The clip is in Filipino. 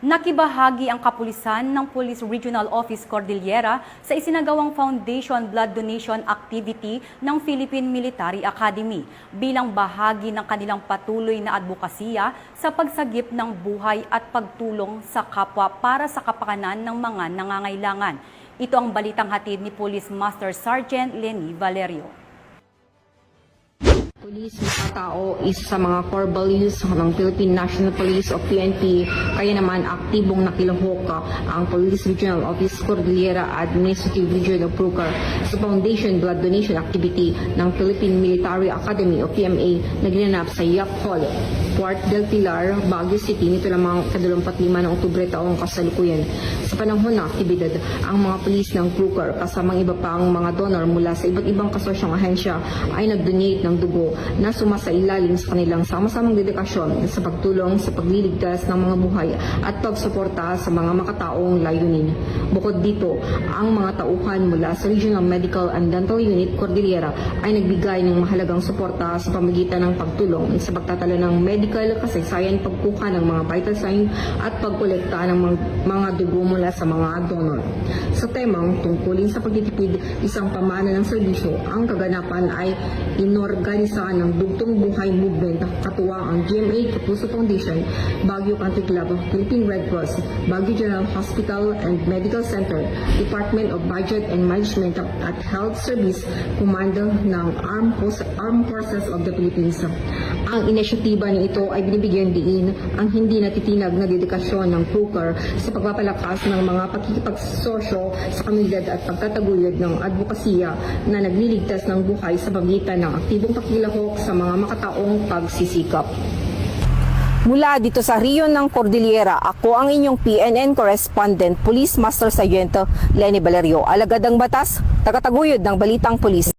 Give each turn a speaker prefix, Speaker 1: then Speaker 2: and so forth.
Speaker 1: Nakibahagi ang kapulisan ng Police Regional Office Cordillera sa isinagawang Foundation Blood Donation Activity ng Philippine Military Academy bilang bahagi ng kanilang patuloy na advokasya sa pagsagip ng buhay at pagtulong sa kapwa para sa kapakanan ng mga nangangailangan. Ito ang balitang hatid ni Police Master Sergeant Lenny Valerio.
Speaker 2: Police makatao isa sa mga core values ng Philippine National Police o PNP, kaya naman aktibong nakilahok ang Police Regional Office Cordillera Administrative Region of Pucar sa Foundation Blood Donation Activity ng Philippine Military Academy o PMA na ginanap sa Yac Hall, Port del Pilar, Baguio City nito lamang ka-25 ng Oktubre taong kasalukuyan. Sa panahon ng aktibidad, ang mga pulis ng Pucar kasamang iba pang mga donor mula sa iba't ibang kasosyong ahensya ay nag-donate ng dugo na sumasailalim sa kanilang sama-samang dedikasyon sa pagtulong sa pagliligtas ng mga buhay at pagsuporta sa mga makataong layunin. Bukod dito, ang mga tauhan mula sa Regional Medical and Dental Unit Cordillera ay nagbigay ng mahalagang suporta sa pamamagitan ng pagtulong sa pagtatala ng medical kasaysayan, pagkuha ng mga vital sign at pagkolekta ng mga dugo mula sa mga donor. Sa temang tungkulin sa pagtitipid isang pamana ng serbisyo, ang kaganapan ay inorganisa ng Dugtong Buhay Movement katuwang ang GMA Kapuso Foundation, Baguio Country Club, Philippine Red Cross, Baguio General Hospital and Medical Center, Department of Budget and Management at Health Service, Komando ng Armed Forces of the Philippines. Ang inisyatiba ni ito ay binibigyan diin ang hindi natitinag na dedikasyon ng Pucar sa pagpapalakas ng mga pakikipagsosyo sa komunidad at pagtataguyod ng advokasya na nagliligtas ng buhay sa pagitan ng aktibong pakilahok sa mga makataong pagsisikap.
Speaker 3: Mula dito sa Riyon ng Cordillera, ako ang inyong PNN Correspondent, Police Master Sergeant Lenny Valerio. Alagad ang batas, tagataguyod ng Balitang Pulis.